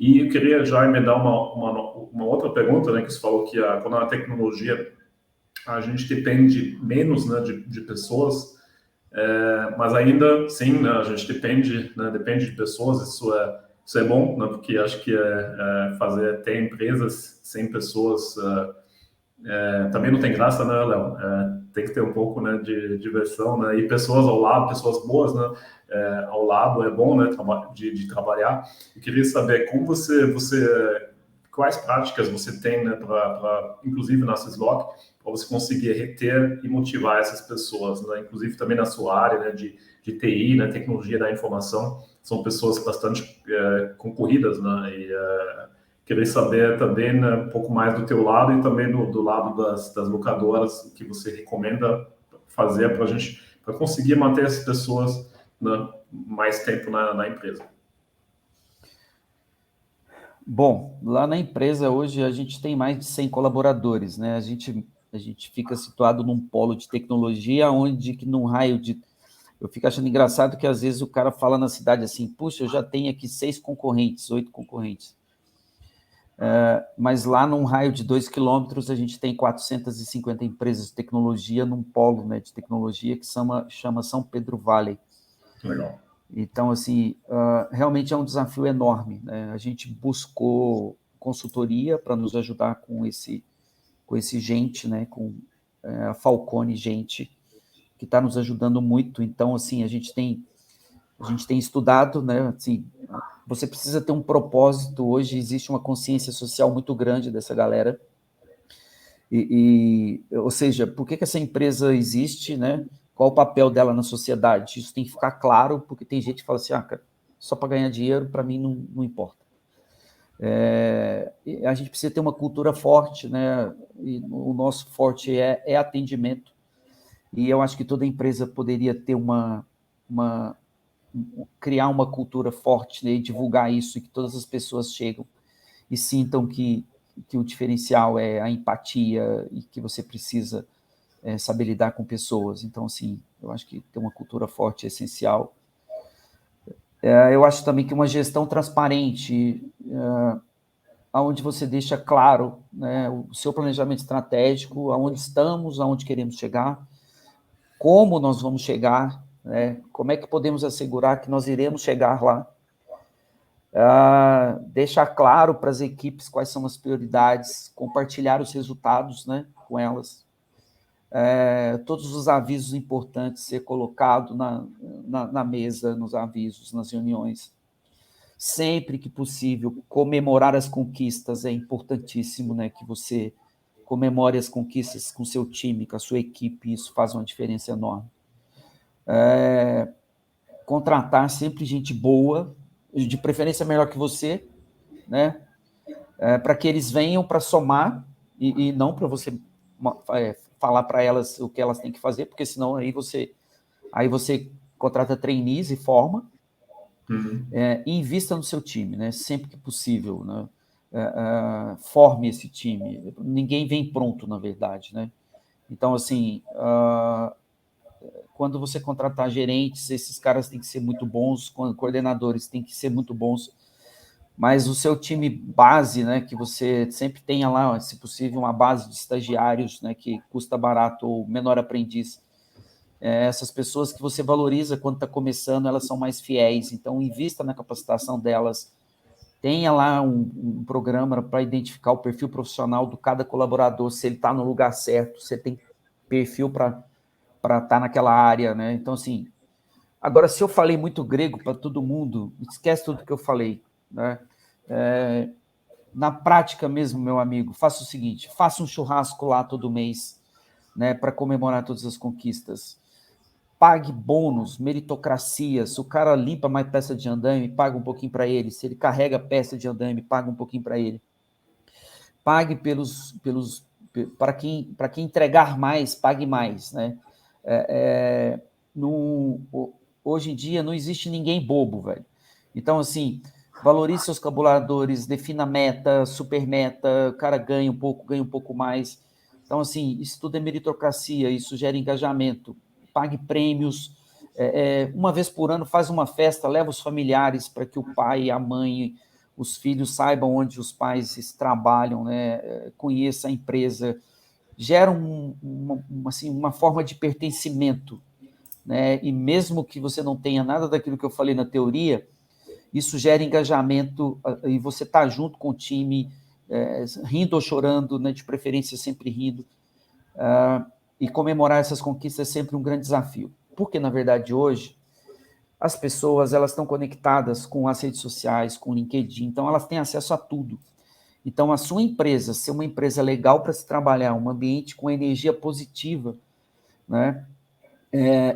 E eu queria já emendar uma outra pergunta, né, que você falou que quando a tecnologia, a gente depende menos, né, de pessoas, mas ainda, sim, né, a gente depende, né, depende de pessoas, isso é bom, né, porque acho que ter empresas sem pessoas também não tem graça, né, Léo? Tem que ter um pouco, né, de diversão, né, e pessoas ao lado, pessoas boas, né, ao lado é bom, né, de trabalhar. Eu queria saber como quais práticas você tem, né, inclusive na Syslock, para você conseguir reter e motivar essas pessoas, né, inclusive também na sua área, né, de TI, né, tecnologia da informação, são pessoas bastante concorridas, né, e queria saber também, né, um pouco mais do teu lado e também do lado das locadoras que você recomenda fazer para conseguir manter essas pessoas, né, mais tempo na empresa. Bom, lá na empresa hoje a gente tem mais de 100 colaboradores, né? A gente fica situado num polo de tecnologia onde que num raio de... Eu fico achando engraçado que às vezes o cara fala na cidade assim, puxa, eu já tenho aqui 6 concorrentes, 8 concorrentes. Mas lá num raio de 2 quilômetros a gente tem 450 empresas de tecnologia num polo, né, de tecnologia que chama São Pedro Valley. Legal. Então, assim, realmente é um desafio enorme, né? A gente buscou consultoria para nos ajudar com esse gente, né? Com a Falcone Gente, que está nos ajudando muito. Então, assim, a gente tem estudado, né? Assim, você precisa ter um propósito. Hoje existe uma consciência social muito grande dessa galera. Ou seja, por que essa empresa existe, né? Qual o papel dela na sociedade? Isso tem que ficar claro, porque tem gente que fala assim, cara, só para ganhar dinheiro, para mim não importa. A gente precisa ter uma cultura forte, né? E o nosso forte é atendimento. E eu acho que toda empresa poderia ter criar uma cultura forte, né? E divulgar isso, e que todas as pessoas chegam e sintam que o diferencial é a empatia e que você precisa saber lidar com pessoas. Então, assim, eu acho que ter uma cultura forte é essencial. Eu acho também que uma gestão transparente, onde você deixa claro, né, o seu planejamento estratégico, aonde estamos, aonde queremos chegar, como nós vamos chegar, né, como é que podemos assegurar que nós iremos chegar lá, deixar claro para as equipes quais são as prioridades, compartilhar os resultados, né, com elas, todos os avisos importantes ser colocado na mesa, nos avisos, nas reuniões. Sempre que possível, comemorar as conquistas é importantíssimo, né, que você comemore as conquistas com seu time, com a sua equipe, isso faz uma diferença enorme. Contratar sempre gente boa, de preferência melhor que você, né, para que eles venham para somar e não para você falar para elas o que elas têm que fazer, porque senão aí você contrata trainees e forma, e invista no seu time, né, sempre que possível, né, forme esse time. Ninguém vem pronto, na verdade, né? Então, assim, quando você contratar gerentes, esses caras têm que ser muito bons, coordenadores têm que ser muito bons, mas o seu time base, né, que você sempre tenha lá, se possível, uma base de estagiários, né, que custa barato ou menor aprendiz. Essas pessoas que você valoriza quando está começando, elas são mais fiéis, então invista na capacitação delas, tenha lá um programa para identificar o perfil profissional de cada colaborador, se ele está no lugar certo, se ele tem perfil para estar naquela área, né? Então, assim, agora, se eu falei muito grego para todo mundo, esquece tudo que eu falei, né? Na prática mesmo, meu amigo, faça o seguinte, faça um churrasco lá todo mês, né, para comemorar todas as conquistas. Pague bônus, meritocracia. Se o cara limpa mais peça de andaime, paga um pouquinho para ele. Se ele carrega peça de andaime, paga um pouquinho para ele. Pague para quem entregar mais, pague mais, né? Hoje em dia não existe ninguém bobo, velho. Então, assim, valorize seus colaboradores, defina meta, super meta, o cara ganha um pouco mais. Então, assim, isso tudo é meritocracia, isso gera engajamento. Pague prêmios. Uma vez por ano faz uma festa, leva os familiares para que o pai, a mãe, os filhos saibam onde os pais trabalham, né? Conheça a empresa, gera assim, uma forma de pertencimento, né? E mesmo que você não tenha nada daquilo que eu falei na teoria, isso gera engajamento e você está junto com o time, rindo ou chorando, né? De preferência sempre rindo, e comemorar essas conquistas é sempre um grande desafio, porque na verdade hoje as pessoas elas estão conectadas com as redes sociais, com o LinkedIn, então elas têm acesso a tudo. Então, a sua empresa ser uma empresa legal para se trabalhar, um ambiente com energia positiva, né?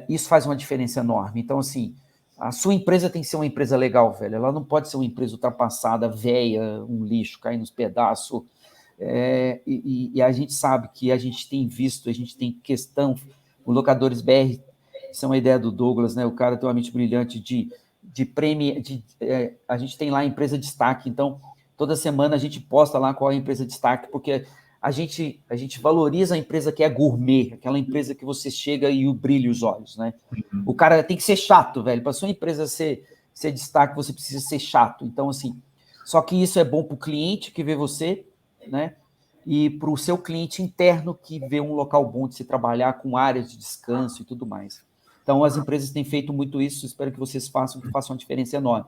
Isso faz uma diferença enorme. Então, assim, a sua empresa tem que ser uma empresa legal, velho. Ela não pode ser uma empresa ultrapassada, velha, um lixo, caindo nos pedaços. E a gente sabe que a gente tem visto, a gente tem questão, o Locadores BR, isso é uma ideia do Douglas, né? O cara tem uma mente brilhante de prêmio, a gente tem lá a empresa destaque, então toda semana a gente posta lá qual é a empresa destaque, porque a gente valoriza a empresa que é gourmet, aquela empresa que você chega e brilha os olhos, né? O cara tem que ser chato, velho. Para sua empresa ser destaque, você precisa ser chato. Então, assim, só que isso é bom para o cliente que vê você, né? E para o seu cliente interno que vê um local bom de se trabalhar, com áreas de descanso e tudo mais. Então, as empresas têm feito muito isso, espero que vocês façam uma diferença enorme.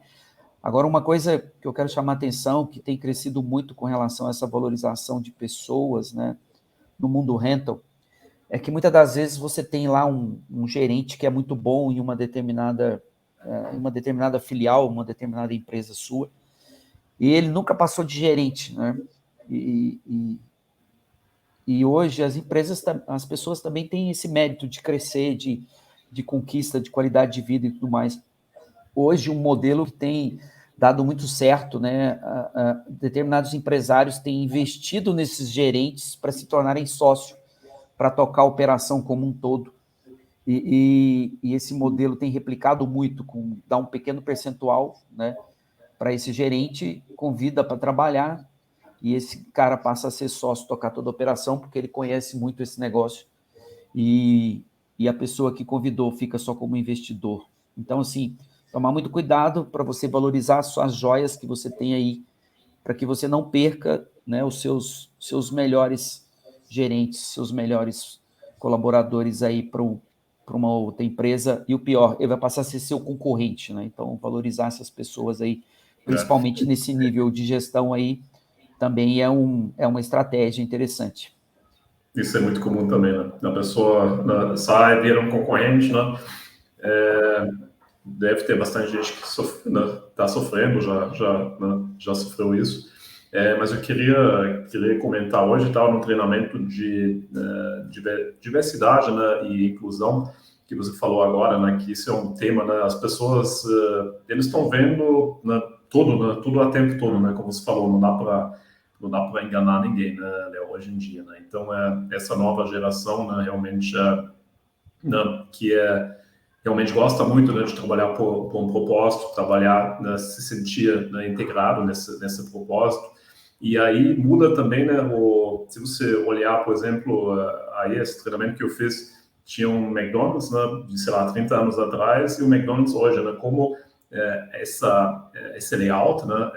Agora, uma coisa que eu quero chamar a atenção, que tem crescido muito com relação a essa valorização de pessoas, né, no mundo rental, é que muitas das vezes você tem lá um gerente que é muito bom em uma determinada filial, uma determinada empresa sua, e ele nunca passou de gerente, né? E hoje as pessoas também têm esse mérito de crescer, de conquista, de qualidade de vida e tudo mais. Hoje, um modelo que tem dado muito certo, né? Determinados empresários têm investido nesses gerentes para se tornarem sócios, para tocar a operação como um todo. E esse modelo tem replicado muito, dá um pequeno percentual, né, para esse gerente, convida para trabalhar, e esse cara passa a ser sócio, tocar toda a operação, porque ele conhece muito esse negócio, e a pessoa que convidou fica só como investidor. Então, assim, tomar muito cuidado para você valorizar as suas joias que você tem aí, para que você não perca, né, os seus melhores gerentes, seus melhores colaboradores aí para uma outra empresa, e o pior, ele vai passar a ser seu concorrente, né? Então, valorizar essas pessoas aí, principalmente nesse nível de gestão aí, também é uma estratégia interessante. Isso é muito comum também, né? A pessoa, né, sai, vira um concorrente, né? Deve ter bastante gente que está sofrendo, já sofreu isso. Mas eu queria comentar hoje, estava no treinamento de diversidade, né, e inclusão, que você falou agora, né, que isso é um tema, né, as pessoas, eles estão vendo, né, tudo a tempo todo, né, como você falou, não dá para enganar ninguém, né, hoje em dia, né. Então, essa nova geração, né, realmente, né, que realmente gosta muito, né, de trabalhar por um propósito, trabalhar, né, se sentir, né, integrado nesse propósito. E aí muda também, né, se você olhar, por exemplo, aí esse treinamento que eu fiz, tinha um McDonald's, né, de, sei lá, 30 anos atrás, e o McDonald's hoje, né, como esse layout, né,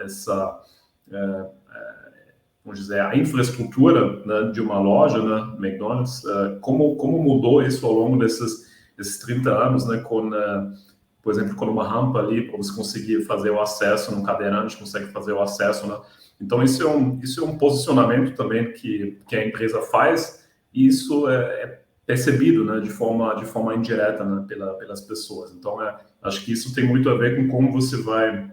vamos dizer, a infraestrutura, né, de uma loja, né, McDonald's, como mudou isso ao longo desses 30 anos, né, por exemplo, com uma rampa ali para você conseguir fazer o acesso, num cadeirante consegue fazer o acesso, né? Então, isso é um posicionamento também que a empresa faz, e isso é percebido, né, de forma indireta, né, pelas pessoas. Então, acho que isso tem muito a ver com como você vai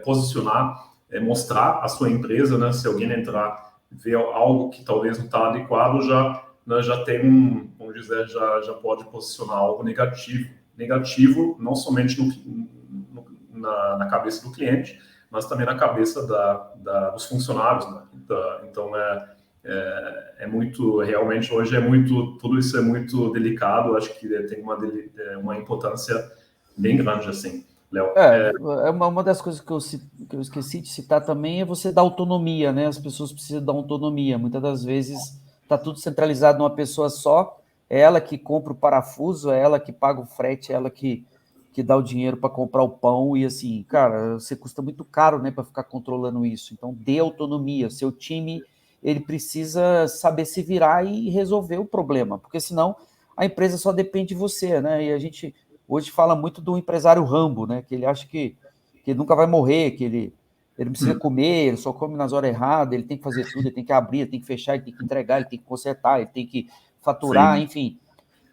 posicionar, mostrar a sua empresa, né, se alguém entrar, ver algo que talvez não está adequado, já tem vamos dizer, já pode posicionar algo negativo não somente na cabeça do cliente, mas também na cabeça dos funcionários, né? Então, realmente hoje tudo isso é muito delicado, acho que tem uma importância bem grande, assim, Léo. Uma das coisas que eu esqueci de citar também é você dar autonomia, né? As pessoas precisam dar autonomia. Muitas das vezes está tudo centralizado numa pessoa só, é ela que compra o parafuso, é ela que paga o frete, é ela que que dá o dinheiro para comprar o pão e assim, cara, você custa muito caro, né, para ficar controlando isso. Então, dê autonomia. Seu time, ele precisa saber se virar e resolver o problema, porque senão a empresa só depende de você, né? E a gente hoje fala muito do empresário Rambo, né? Que ele acha que ele nunca vai morrer, que ele não precisa comer, ele só come nas horas erradas, ele tem que fazer tudo, ele tem que abrir, ele tem que fechar, ele tem que entregar, ele tem que consertar, ele tem que faturar, Sim, enfim.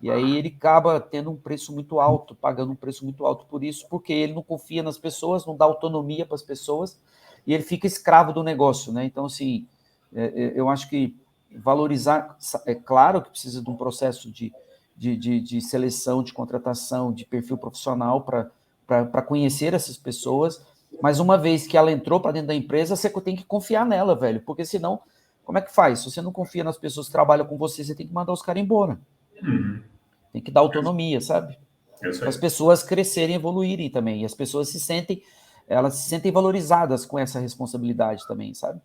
E aí ele acaba tendo um preço muito alto, pagando um preço muito alto por isso, porque ele não confia nas pessoas, não dá autonomia para as pessoas, e ele fica escravo do negócio, né? Então, assim, eu acho que valorizar, é claro que precisa de um processo de seleção, de contratação, de perfil profissional para conhecer essas pessoas, mas uma vez que ela entrou para dentro da empresa, você tem que confiar nela, velho, porque senão, como é que faz? Se você não confia nas pessoas que trabalham com você, você tem que mandar os caras embora. Tem que dar autonomia, sabe? é isso Para as aí. pessoas crescerem, evoluírem também. E as pessoas elas se sentem valorizadas com essa responsabilidade também, sabe?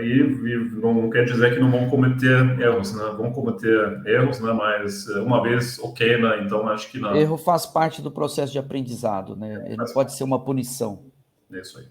E não quer dizer que não vão cometer erros, né? Vão cometer erros, né? Mas uma vez, ok, né? Então acho que não. Erro faz parte do processo de aprendizado, né? Ele não pode ser uma punição. É isso aí.